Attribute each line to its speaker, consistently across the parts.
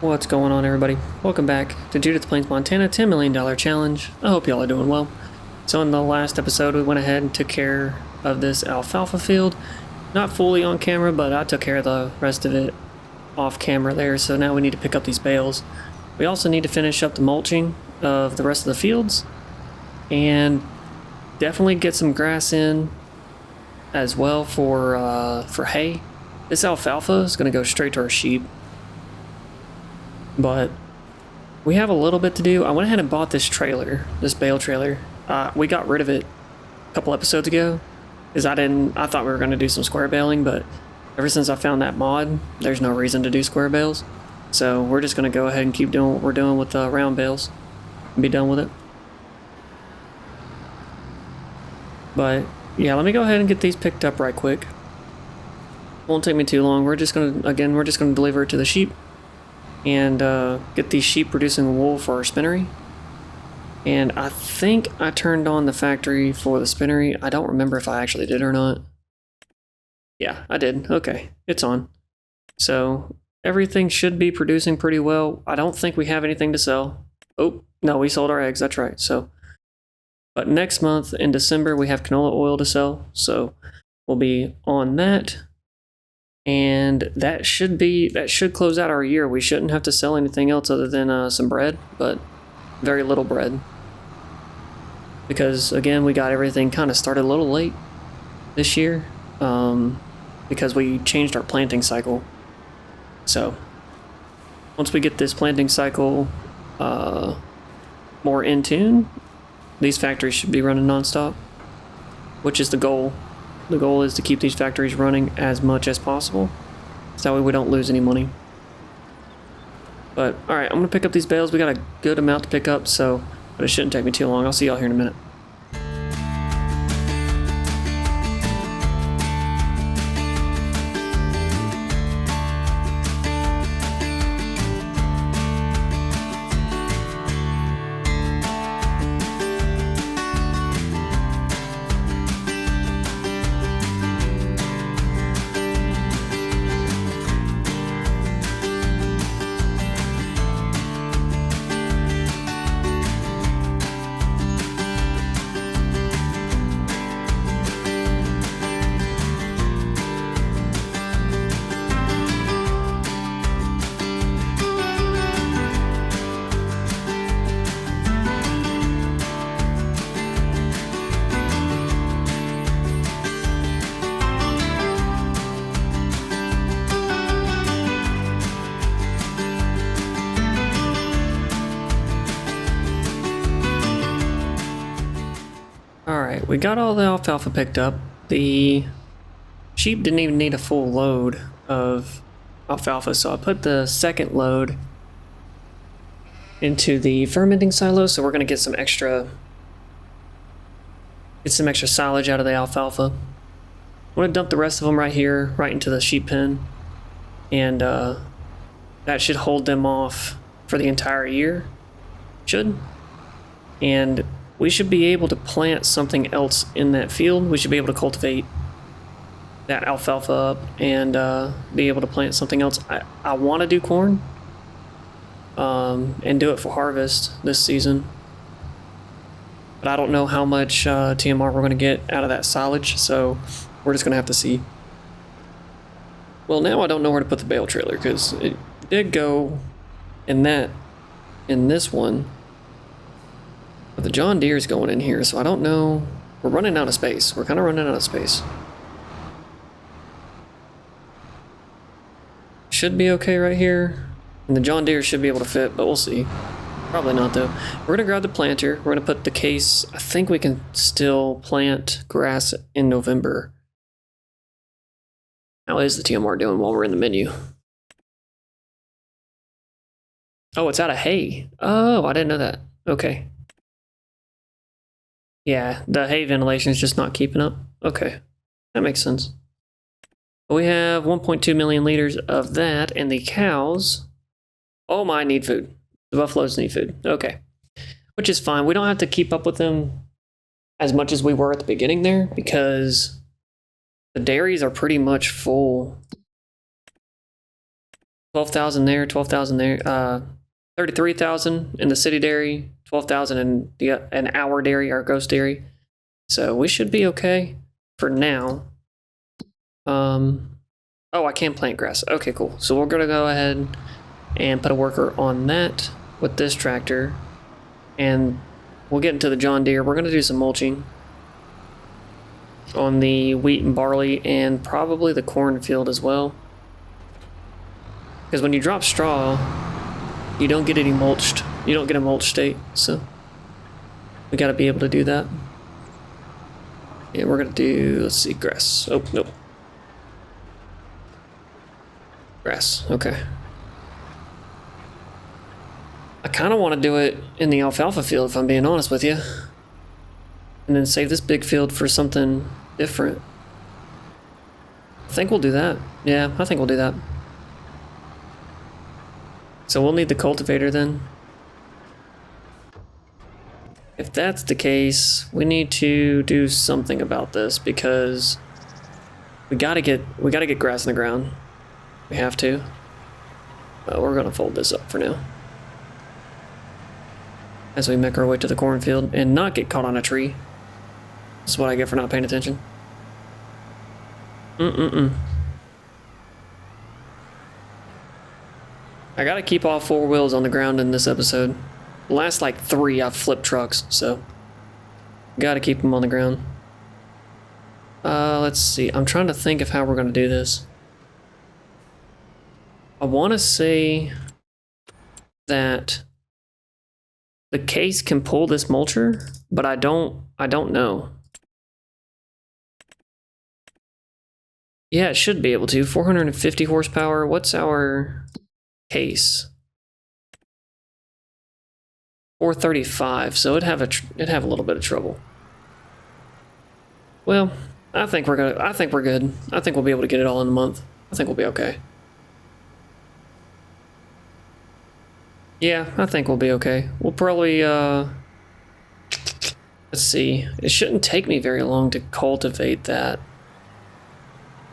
Speaker 1: What's going on, everybody? Welcome back to Judith Plains Montana $10 million challenge. I hope y'all are doing well. So in the last episode, we went ahead and took care of this alfalfa field. Not fully on camera, but I took care of the rest of it off camera there. So now we need to pick up these bales. We also need to finish up the mulching of the rest of the fields. And definitely get some grass in as well for hay. This alfalfa is going to go straight to our sheep. But we have a little bit to do. I went ahead and bought this trailer, this bale trailer. We got rid of it a couple episodes ago because I thought we were going to do some square baling, but ever since I found that mod, there's no reason to do square bales. So we're just going to go ahead and keep doing what we're doing with the round bales and be done with it. But yeah, let me go ahead and get these picked up right quick. Won't take me too long. We're just going to deliver it to the sheep and get these sheep producing wool for our spinnery. And I think I turned on the factory for the spinnery. I don't remember if I actually did or not. Yeah, I did. Okay, it's on. So everything should be producing pretty well. I don't think we have anything to sell. Oh, no, we sold our eggs. That's right. So, but next month in December, we have canola oil to sell. So we'll be on that. And that should close out our year. We shouldn't have to sell anything else other than some bread, but very little bread. Because again, we got everything kind of started a little late this year because we changed our planting cycle. So once we get this planting cycle more in tune, these factories should be running nonstop, which is the goal. The goal is to keep these factories running as much as possible, so that way we don't lose any money. But, alright, I'm going to pick up these bales. We got a good amount to pick up, but it shouldn't take me too long. I'll see y'all here in a minute. Alright, we got all the alfalfa picked up. The sheep didn't even need a full load of alfalfa, so I put the second load into the fermenting silo, so we're going to get some extra silage out of the alfalfa. I'm going to dump the rest of them right here, right into the sheep pen, and that should hold them off for the entire year. Should. And we should be able to plant something else in that field. We should be able to cultivate that alfalfa up and be able to plant something else. I want to do corn and do it for harvest this season. But I don't know how much TMR we're going to get out of that silage, so we're just going to have to see. Well, now I don't know where to put the bale trailer because it did go in this one. But the John Deere's going in here, so I don't know. We're running out of space. We're kind of running out of space. Should be okay right here. And the John Deere should be able to fit, but we'll see. Probably not, though. We're going to grab the planter. We're going to put the case. I think we can still plant grass in November. How is the TMR doing while we're in the menu? Oh, it's out of hay. Oh, I didn't know that. Okay. Yeah, the hay ventilation is just not keeping up. Okay, that makes sense. We have 1.2 million liters of that, and the cows, oh my, need food. The buffaloes need food. Okay, which is fine. We don't have to keep up with them as much as we were at the beginning there because the dairies are pretty much full 12,000 there, 12,000 there, 33,000 in the city dairy, 12,000 in an hour dairy, our ghost dairy. So we should be okay for now. Oh, I can plant grass. Okay, cool. So we're gonna go ahead and put a worker on that with this tractor, and we'll get into the John Deere. We're gonna do some mulching on the wheat and barley and probably the cornfield as well. Because when you drop straw, you don't get any mulched. You don't get a mulch state, so we gotta be able to do that. Yeah, we're gonna do, let's see, grass. Oh, nope. Grass, okay. I kind of want to do it in the alfalfa field, if I'm being honest with you. And then save this big field for something different. I think we'll do that. Yeah, I think we'll do that. So we'll need the cultivator then. If that's the case, we need to do something about this because we gotta get grass in the ground. We have to. We're gonna fold this up for now as we make our way to the cornfield and not get caught on a tree. That's what I get for not paying attention. I gotta keep all four wheels on the ground in this episode. The last like 3 I've flipped trucks, so gotta keep them on the ground. Let's see. I'm trying to think of how we're gonna do this. I want to say that the case can pull this mulcher, but I don't know. Yeah, it should be able to. 450 horsepower. What's our case? 435. So it'd have a little bit of trouble. Well, I think we're good. I think we'll be able to get it all in a month. I think we'll be okay. Yeah, I think we'll be okay. We'll probably, let's see. It shouldn't take me very long to cultivate that.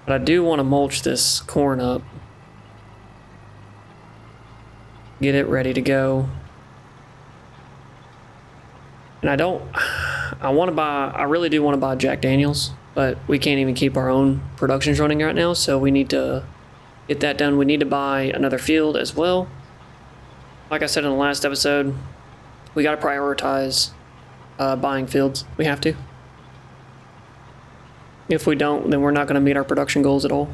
Speaker 1: But I do want to mulch this corn up. Get it ready to go. And I really do want to buy Jack Daniels, but we can't even keep our own productions running right now, so we need to get that done. We need to buy another field as well. Like I said in the last episode, we got to prioritize buying fields. We have to. If we don't, then we're not going to meet our production goals at all.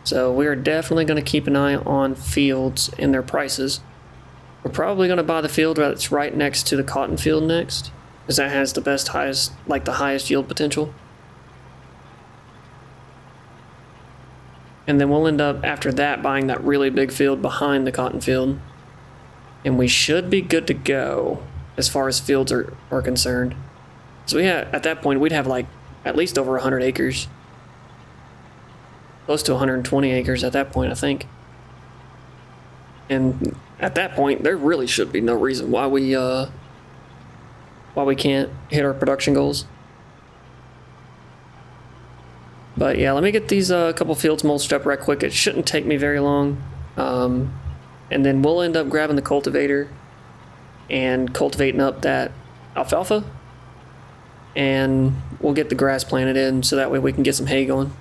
Speaker 1: So we are definitely going to keep an eye on fields and their prices. We're probably going to buy the field that's right next to the cotton field next, because that has the highest yield potential. And then we'll end up, after that, buying that really big field behind the cotton field. And we should be good to go as far as fields are concerned. So at that point, we'd have like at least over 100 acres. Close to 120 acres at that point, I think. And at that point, there really should be no reason why we can't hit our production goals. But yeah, let me get these couple fields mulched up right quick. It shouldn't take me very long. And then we'll end up grabbing the cultivator and cultivating up that alfalfa. And we'll get the grass planted in so that way we can get some hay going.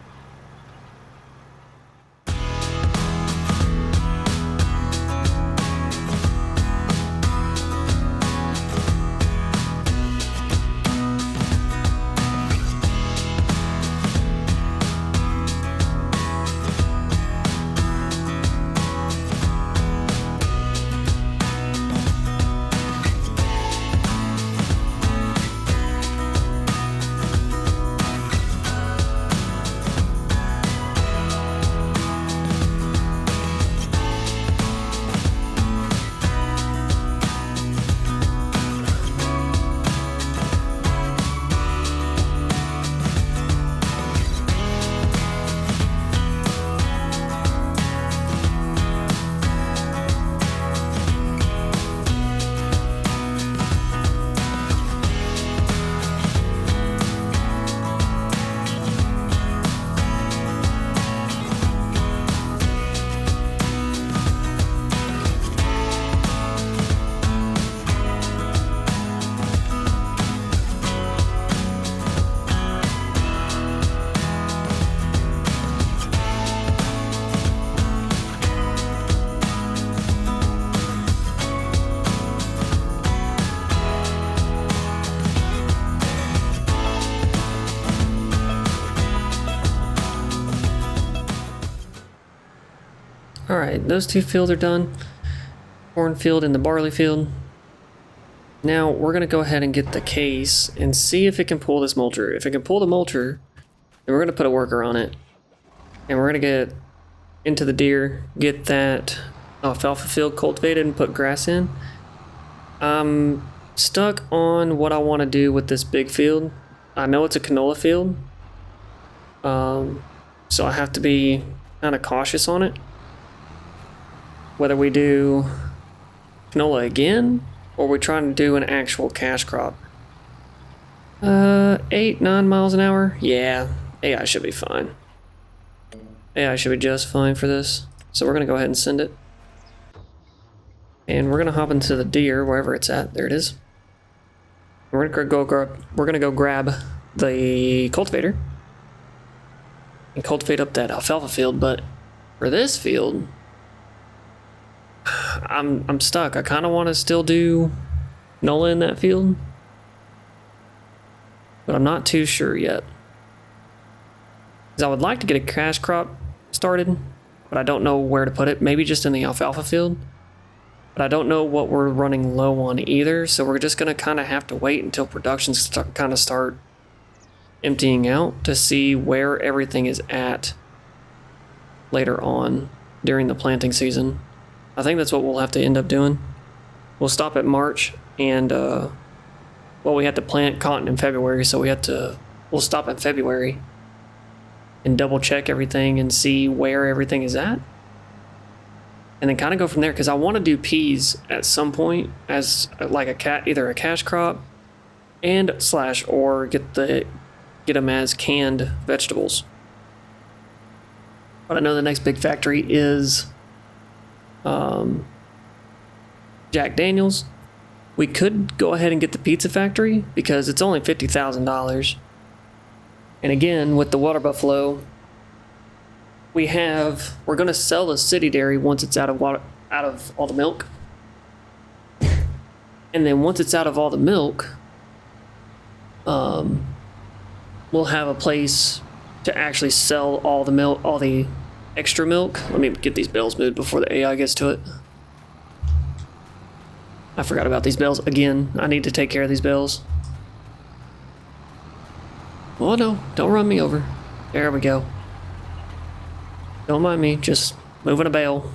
Speaker 1: Alright, those two fields are done. Cornfield and the barley field. Now we're going to go ahead and get the case and see if it can pull this mulcher. If it can pull the mulcher, then we're going to put a worker on it. And we're going to get into the deer, get that alfalfa field cultivated and put grass in. I'm stuck on what I want to do with this big field. I know it's a canola field, so I have to be kind of cautious on it. Whether we do canola again, or we're trying to do an actual cash crop. 8-9 miles an hour? Yeah, AI should be fine. AI should be just fine for this. So we're gonna go ahead and send it. And we're gonna hop into the deer, wherever it's at. There it is. We're gonna go grab the cultivator and cultivate up that alfalfa field. But for this field, I'm stuck. I kind of want to still do canola in that field, but I'm not too sure yet. Because I would like to get a cash crop started, but I don't know where to put it. Maybe just in the alfalfa field. But I don't know what we're running low on either, so we're just going to kind of have to wait until production kind of start emptying out to see where everything is at later on during the planting season. I think that's what we'll have to end up doing. We'll stop at March, and well, we had to plant cotton in February, so we'll stop in February and double check everything and see where everything is at. And then kind of go from there, because I want to do peas at some point as like either a cash crop and / or get them as canned vegetables. But I know the next big factory is Jack Daniels. We could go ahead and get the pizza factory because it's only $50,000. And again, with the water buffalo, we're going to sell the city dairy once it's out of all the milk. And then once it's out of all the milk, we'll have a place to actually sell all the milk, all the extra milk. Let me get these bales moved before the AI gets to it. I forgot about these bales again. I need to take care of these bales. Oh no, don't run me over. There we go. Don't mind me, just moving a bale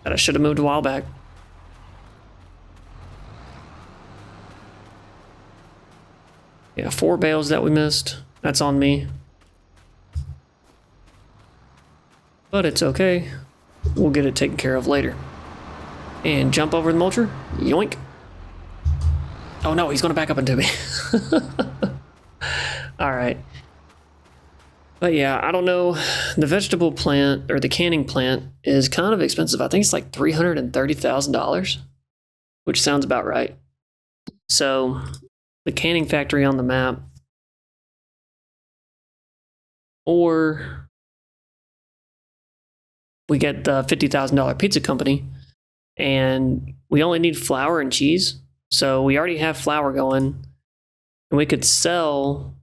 Speaker 1: that I should have moved a while back. Yeah, 4 bales that we missed. That's on me. But it's okay. We'll get it taken care of later. And jump over the mulcher. Yoink. Oh no, he's gonna back up into me. Alright. But yeah, I don't know. The vegetable plant, or the canning plant, is kind of expensive. I think it's like $330,000, which sounds about right. So, the canning factory on the map, or we get the $50,000 pizza company, and we only need flour and cheese. So we already have flour going, and we could sell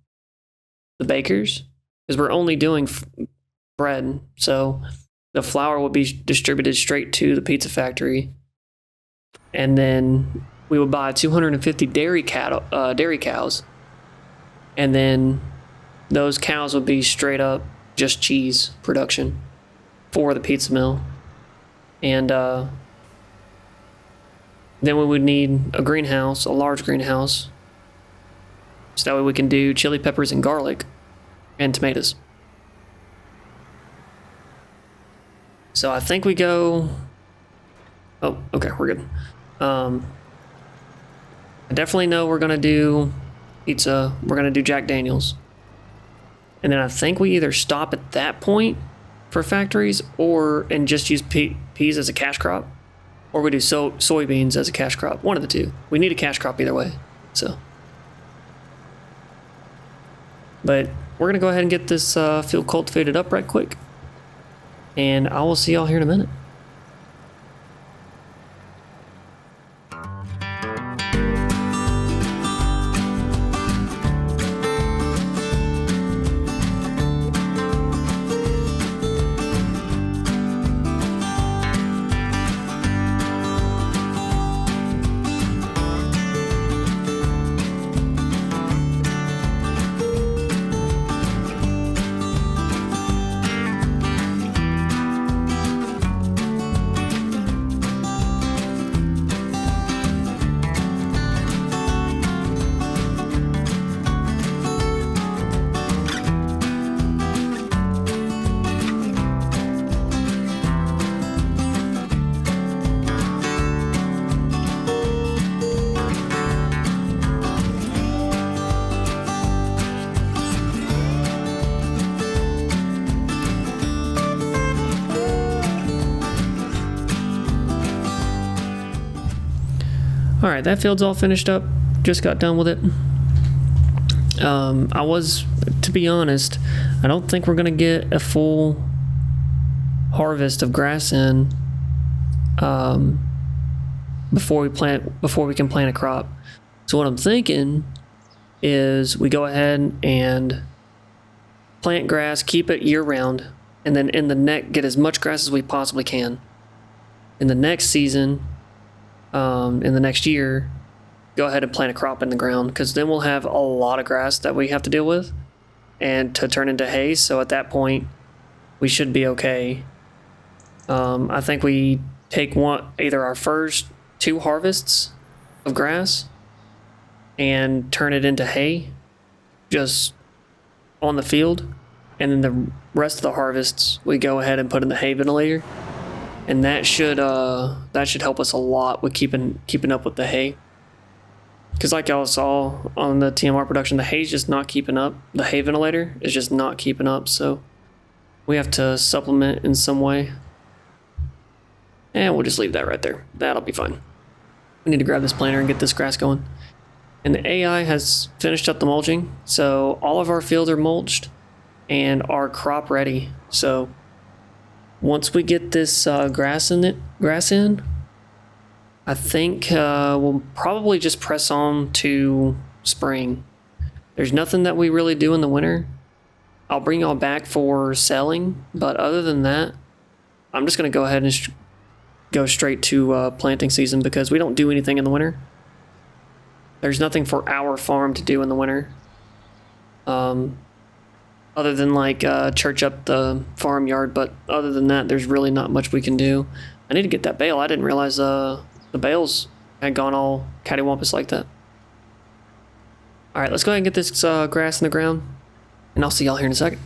Speaker 1: the bakers, because we're only doing bread. So the flour will be distributed straight to the pizza factory, and then we would buy 250 dairy cows, and then those cows would be straight up just cheese production for the pizza mill. And then we would need a greenhouse, a large greenhouse, so that way we can do chili peppers and garlic and tomatoes. So I think we go... Oh, okay, we're good. I definitely know we're going to do pizza. We're going to do Jack Daniels. And then I think we either stop at that point for factories and just use peas as a cash crop, or we do soybeans as a cash crop. One of the two. We need a cash crop either way. So, but we're going to go ahead and get this field cultivated up right quick. And I will see y'all here in a minute. Alright, that field's all finished up. Just got done with it. To be honest, I don't think we're gonna get a full harvest of grass in before we can plant a crop. So what I'm thinking is we go ahead and plant grass, keep it year round, and then get as much grass as we possibly can. In the next season, in the next year, go ahead and plant a crop in the ground, because then we'll have a lot of grass that we have to deal with and to turn into hay. So at that point, we should be okay. I think we take either our first 2 harvests of grass and turn it into hay just on the field, and then the rest of the harvests we go ahead and put in the hay ventilator, and that should help us a lot with keeping up with the hay. Because like y'all saw on the TMR production, the hay's just not keeping up. The hay ventilator is just not keeping up, so we have to supplement in some way. And we'll just leave that right there. That'll be fine. We need to grab this planter and get this grass going. And the AI has finished up the mulching, so all of our fields are mulched and our crop ready. So once we get this grass in, I think we'll probably just press on to spring. There's nothing that we really do in the winter. I'll bring y'all back for selling, but other than that, I'm just going to go ahead and go straight to planting season, because we don't do anything in the winter. There's nothing for our farm to do in the winter. Other than like church up the farmyard, but other than that, there's really not much we can do. I need to get that bale. I didn't realize the bales had gone all cattywampus like that. Alright, let's go ahead and get this grass in the ground, and I'll see y'all here in a second.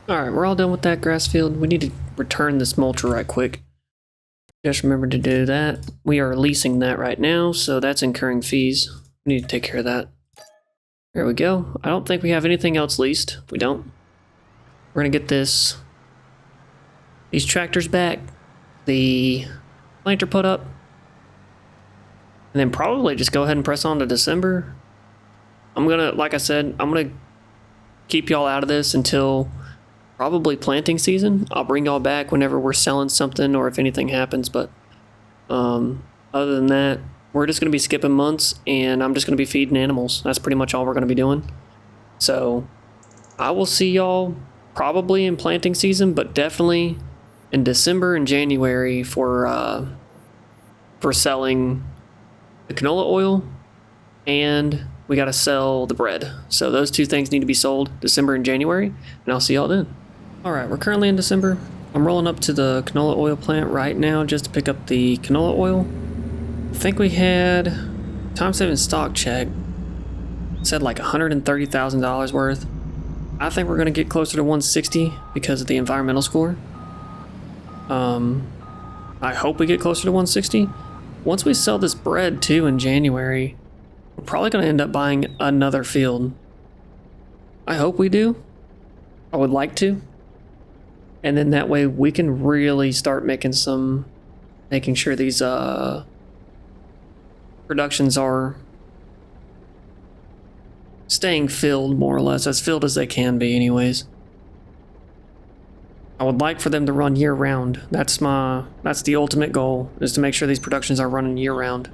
Speaker 1: Alright, we're all done with that grass field. We need to return this mulcher right quick. Just remember to do that. We are leasing that right now, so that's incurring fees. We need to take care of that. There we go. I don't think we have anything else leased. We don't. We're gonna get these tractors back, the planter put up, and then probably just go ahead and press on to December. Like I said, I'm gonna keep y'all out of this until probably planting season. I'll bring y'all back whenever we're selling something or if anything happens, but other than that, we're just going to be skipping months, and I'm just going to be feeding animals. That's pretty much all we're going to be doing. So I will see y'all probably in planting season, but definitely in December and January for selling the canola oil, and we got to sell the bread. So those 2 things need to be sold December and January, and I'll see y'all then. Alright, we're currently in December. I'm rolling up to the canola oil plant right now just to pick up the canola oil. I think we had time saving stock check. It said like $130,000 worth. I think we're going to get closer to 160 because of the environmental score. I hope we get closer to 160. Once we sell this bread too in January, we're probably going to end up buying another field. I hope we do. I would like to. And then that way we can really start making sure these productions are staying filled more or less, as filled as they can be anyways. I would like for them to run year round. That's the ultimate goal, is to make sure these productions are running year round.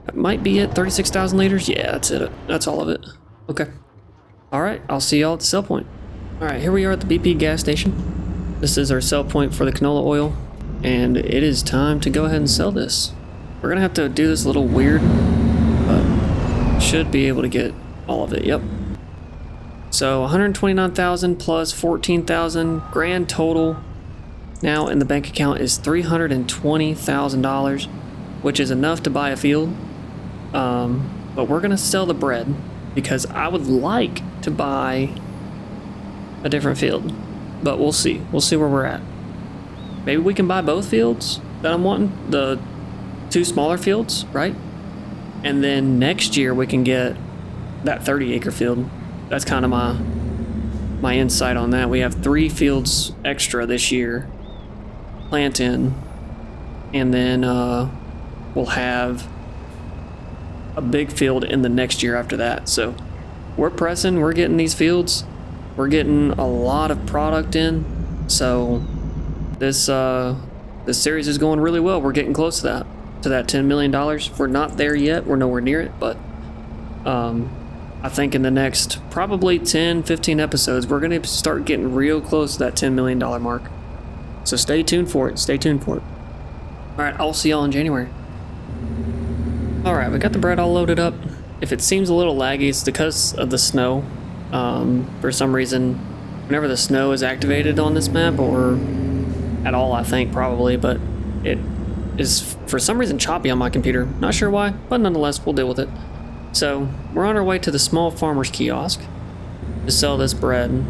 Speaker 1: That might be it, 36,000 liters? Yeah, that's it. That's all of it. Okay. Alright, I'll see y'all at the sell point. Alright, here we are at the BP gas station. This is our sell point for the canola oil, and it is time to go ahead and sell this. We're gonna have to do this a little weird, but should be able to get all of it, yep. So 129,000 plus 14,000, grand total now in the bank account is $320,000, which is enough to buy a field. But we're gonna sell the bread because I would like to buy a different field, but we'll see. We'll see where we're at. Maybe we can buy both fields that I'm wanting, the 2 smaller fields, right? And then next year we can get that 30-acre field. That's kind of my insight on that. We have 3 fields extra this year, plant in, and then we'll have a big field in the next year after that. So we're pressing, we're getting these fields, we're getting a lot of product in. So this series is going really well. We're getting close to that $10 million. We're not there yet. We're nowhere near it, but I think in the next probably 10, 15 episodes, we're going to start getting real close to that $10 million mark. So stay tuned for it. Stay tuned for it. All right, I'll see y'all in January. All right, we got the bread all loaded up. If it seems a little laggy, it's because of the snow. For some reason, whenever the snow is activated on this map, or at all, I think probably, but it is for some reason choppy on my computer. Not sure why, but nonetheless, we'll deal with it. So we're on our way to the small farmer's kiosk to sell this bread.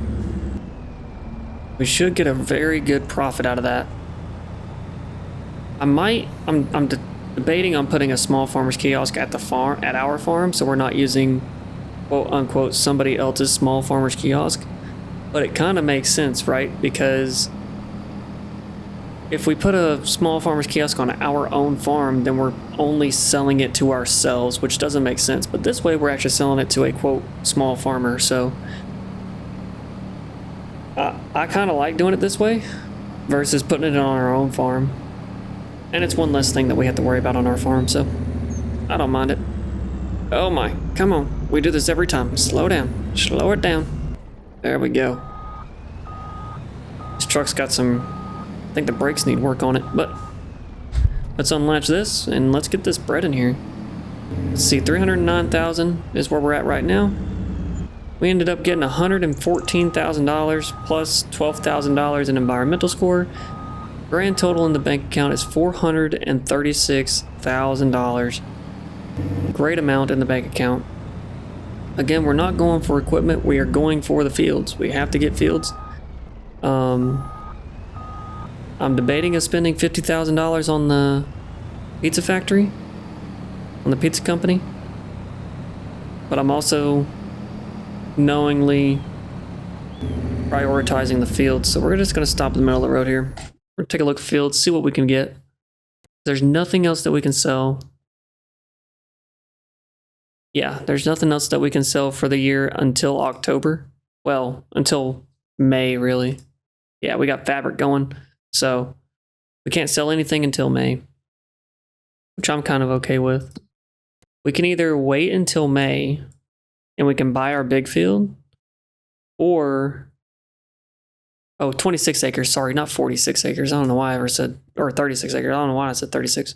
Speaker 1: We should get a very good profit out of that. I'm debating on putting a small farmer's kiosk at our farm, so we're not using quote unquote somebody else's small farmer's kiosk. But it kind of makes sense, right? Because if we put a small farmer's kiosk on our own farm, then we're only selling it to ourselves, which doesn't make sense. But this way, we're actually selling it to a, quote, small farmer. So I kind of like doing it this way versus putting it on our own farm. And it's one less thing that we have to worry about on our farm, so I don't mind it. Oh my, come on. We do this every time. Slow down. Slow it down. There we go. This truck's got some... I think the brakes need work on it, but let's unlatch this and let's get this bread in here. Let's see, 309,000 is where we're at right now. We ended up getting $114,000 plus $12,000 in environmental score. Grand total in the bank account is $436,000. Great amount in the bank account. Again, we're not going for equipment, we are going for the fields. We have to get fields. I'm debating of spending $50,000 on the pizza factory, on the pizza company, but I'm also knowingly prioritizing the fields, so we're just going to stop in the middle of the road here. We're going to take a look at fields, see what we can get. There's nothing else that we can sell. Yeah, there's nothing else that we can sell for the year until October. Well, until May, really. Yeah, we got fabric going. So we can't sell anything until May, which I'm kind of okay with. We can either wait until May and we can buy our big field, or 26 acres, sorry, not 46 acres. I don't know why I ever said, or 36 acres. I don't know why I said 36.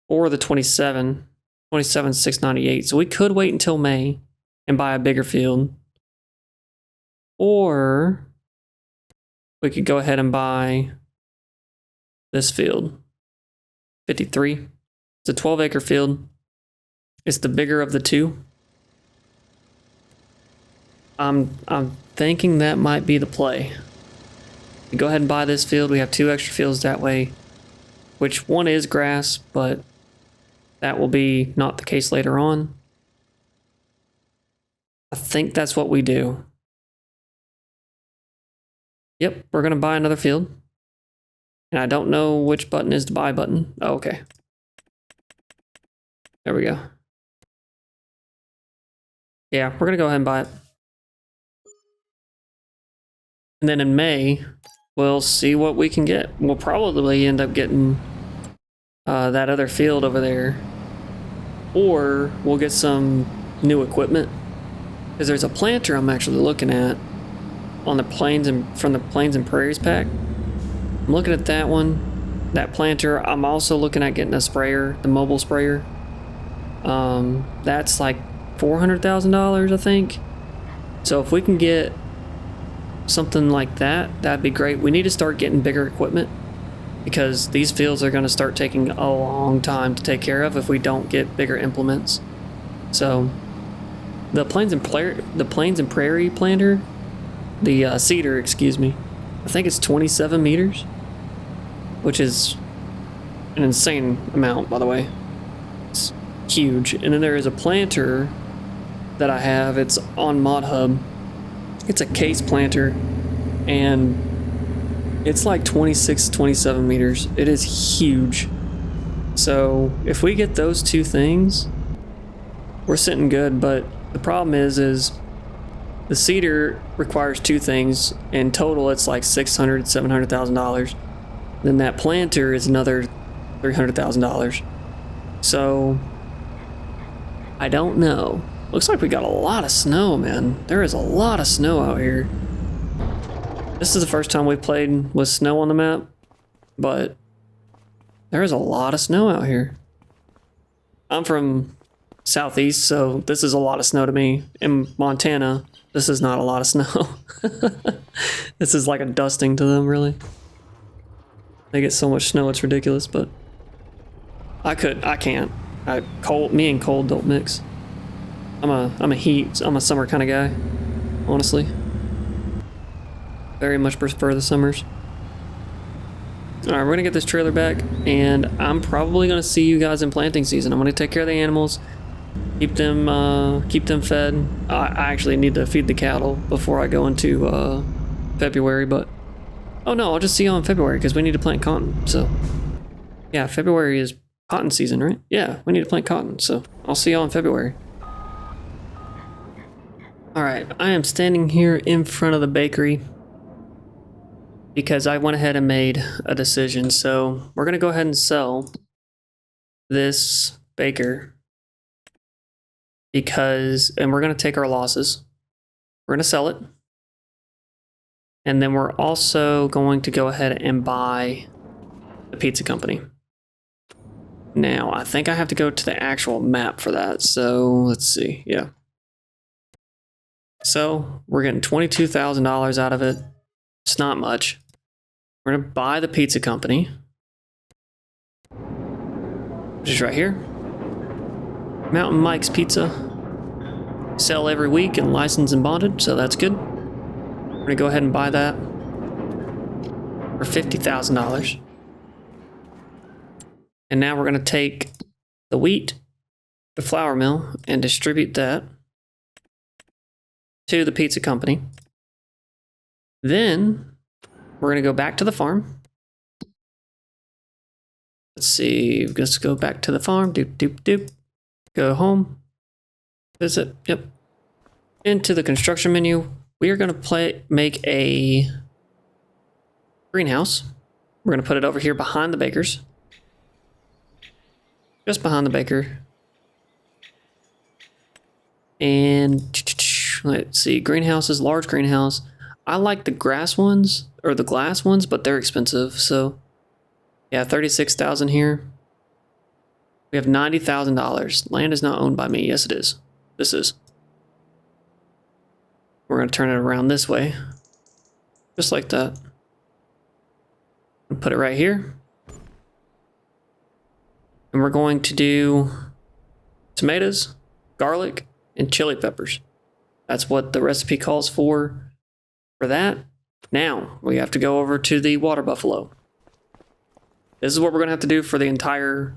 Speaker 1: Or the 27,698. So we could wait until May and buy a bigger field, or we could go ahead and buy this field, 53. It's a 12-acre field. It's the bigger of the two. I'm thinking that might be the play. We go ahead and buy this field. We have 2 extra fields that way, which one is grass, but that will be not the case later on. I think that's what we do. Yep, we're going to buy another field. And I don't know which button is the buy button. Oh, okay. There we go. Yeah, we're going to go ahead and buy it. And then in May, we'll see what we can get. We'll probably end up getting that other field over there. Or we'll get some new equipment. Because there's a planter I'm actually looking at on the plains and from the Plains and Prairies pack. I'm looking at that one, that planter. I'm also looking at getting a sprayer, the mobile sprayer. That's like $400,000, I think. So if we can get something like that, that'd be great. We need to start getting bigger equipment because these fields are going to start taking a long time to take care of if we don't get bigger implements. So the Plains and Prairie planter, the cedar, excuse me, I think it's 27 meters, which is an insane amount, by the way. It's huge. And then there is a planter that I have. It's on Mod Hub. It's a case planter, and it's like 26, 27 meters. It is huge. So if we get those 2 things, we're sitting good. But the problem is the cedar requires 2 things. In total, it's like $600,000, $700,000. Then that planter is another $300,000. So I don't know. Looks like we got a lot of snow, man. There is a lot of snow out here. This is the first time we've played with snow on the map, but there is a lot of snow out here. I'm from Southeast, so this is a lot of snow to me. In Montana, this is not a lot of snow. This is like a dusting to them, really. They get so much snow, it's ridiculous, but I can't. Me and cold don't mix. I'm a summer kind of guy, honestly. Very much prefer the summers. All right, we're gonna get this trailer back, and I'm probably gonna see you guys in planting season. I'm gonna take care of the animals, keep them fed. I actually need to feed the cattle before I go into February, but oh no, I'll just see you in February because we need to plant cotton. So yeah, February is cotton season, right? Yeah, we need to plant cotton, so I'll see y'all in February. All right, I am standing here in front of the bakery because I went ahead and made a decision. So we're gonna go ahead and sell this baker and we're gonna take our losses. We're gonna sell it. And then we're also going to go ahead and buy the pizza company. Now, I think I have to go to the actual map for that. So let's see, yeah. So we're getting $22,000 out of it. It's not much. We're gonna buy the pizza company, which is right here. Mountain Mike's Pizza. Sell every week and licensed and bonded, so that's good. We're gonna go ahead and buy that for $50,000. And now we're gonna take the wheat, the flour mill, and distribute that to the pizza company. Then we're gonna go back to the farm. Let's see, let's go back to the farm. Doop, doop, doop. Go home. Visit. Yep. Into the construction menu. We are gonna make a greenhouse. We're gonna put it over here behind the bakers. Just behind the baker. And let's see, greenhouses, large greenhouse. I like the grass ones or the glass ones, but they're expensive. So yeah, 36,000 here. We have $90,000. Land is not owned by me. Yes, it is. This is. We're gonna turn it around this way, just like that. And put it right here. And we're going to do tomatoes, garlic, and chili peppers. That's what the recipe calls for that. Now we have to go over to the water buffalo. This is what we're gonna have to do for the entire,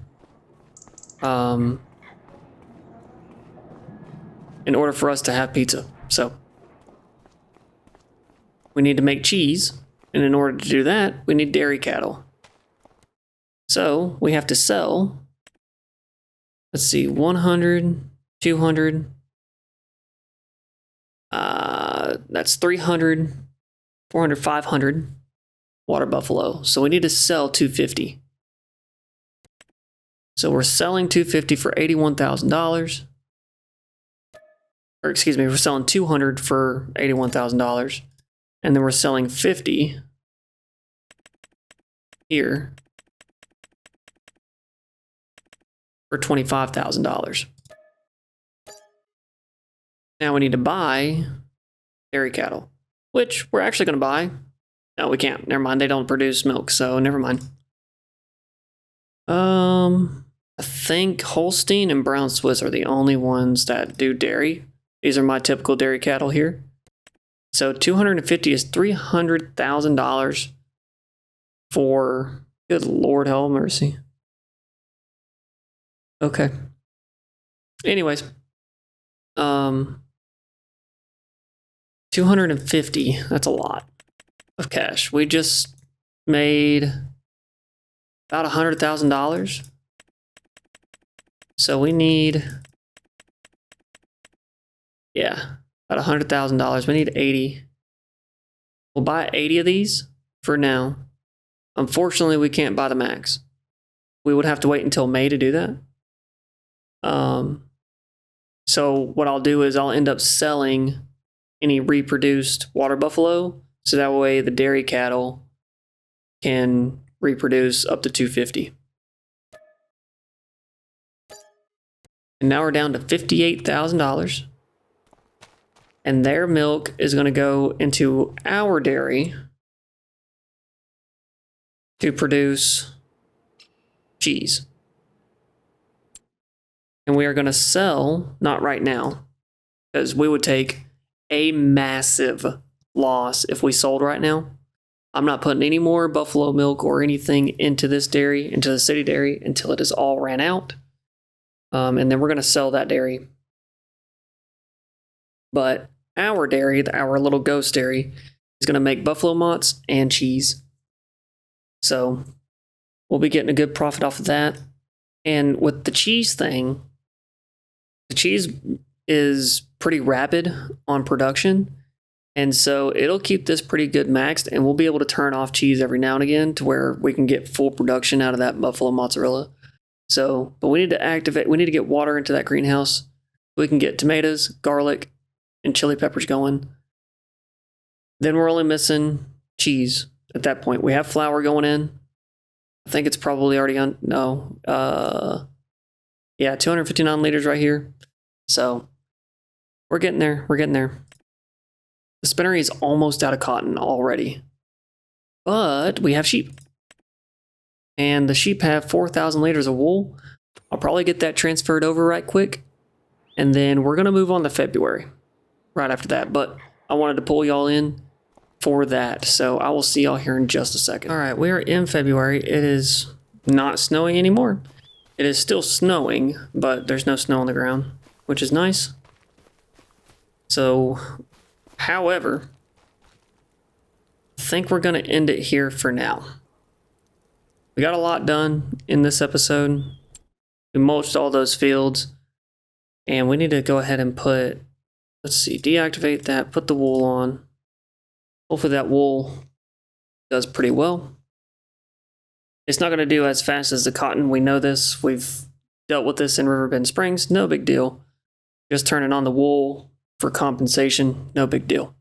Speaker 1: in order for us to have pizza. So we need to make cheese, and in order to do that, we need dairy cattle. So we have to sell, let's see, 100, 200, that's 300, 400, 500 water buffalo. So we need to sell 250. So we're selling 250 for $81,000. Or excuse me, we're selling 200 for $81,000. And then we're selling 50 here for $25,000. Now we need to buy dairy cattle, which we're actually going to buy. No, we can't. Never mind. They don't produce milk, so never mind. I think Holstein and Brown Swiss are the only ones that do dairy. These are my typical dairy cattle here. So 250 is $300,000 for, good Lord, have mercy. Okay. Anyways, 250, that's a lot of cash. We just made about $100,000. So we need, yeah, about $100,000. We need 80. We'll buy 80 of these for now. Unfortunately, we can't buy the max. We would have to wait until May to do that. So what I'll do is I'll end up selling any reproduced water buffalo, so that way the dairy cattle can reproduce up to 250. And now we're down to $58,000. And their milk is going to go into our dairy to produce cheese. And we are going to sell, not right now, because we would take a massive loss if we sold right now. I'm not putting any more buffalo milk or anything into this dairy, into the city dairy, until it is all ran out. And then we're going to sell that dairy. But our dairy, our little ghost dairy, is going to make buffalo motts and cheese. So we'll be getting a good profit off of that. And with the cheese thing, the cheese is pretty rapid on production. And so it'll keep this pretty good maxed, and we'll be able to turn off cheese every now and again to where we can get full production out of that buffalo mozzarella. So, but we need to get water into that greenhouse. We can get tomatoes, garlic, and chili peppers going. Then we're only missing cheese at that point. We have flour going in. I think it's probably already on, no. Yeah, 259 liters right here. So we're getting there. We're getting there. The spinnery is almost out of cotton already. But we have sheep. And the sheep have 4,000 liters of wool. I'll probably get that transferred over right quick. And then we're going to move on to February right after that. But I wanted to pull y'all in for that. So I will see y'all here in just a second. All right, we are in February. It is not snowing anymore. It is still snowing, but there's no snow on the ground, which is nice. So, however, I think we're going to end it here for now. We got a lot done in this episode. We mulched all those fields. And we need to go ahead and put, let's see, deactivate that, put the wool on. Hopefully that wool does pretty well. It's not going to do as fast as the cotton. We know this. We've dealt with this in Riverbend Springs. No big deal. Just turning on the wool for compensation. No big deal.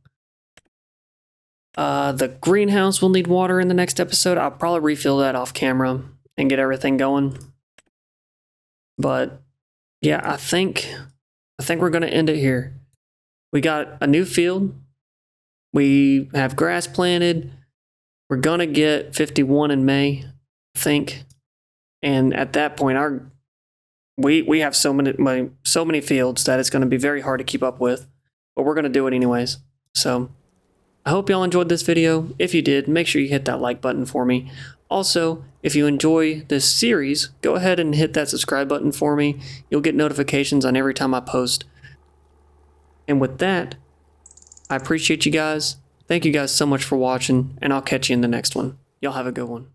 Speaker 1: The greenhouse will need water in the next episode. I'll probably refill that off camera and get everything going. But yeah, I think we're going to end it here. We got a new field. We have grass planted. We're going to get 51 in May, I think. And at that point, we have so many fields that it's going to be very hard to keep up with. But we're going to do it anyways. So I hope y'all enjoyed this video. If you did, make sure you hit that like button for me. Also, if you enjoy this series, go ahead and hit that subscribe button for me. You'll get notifications on every time I post. And with that, I appreciate you guys. Thank you guys so much for watching, and I'll catch you in the next one. Y'all have a good one.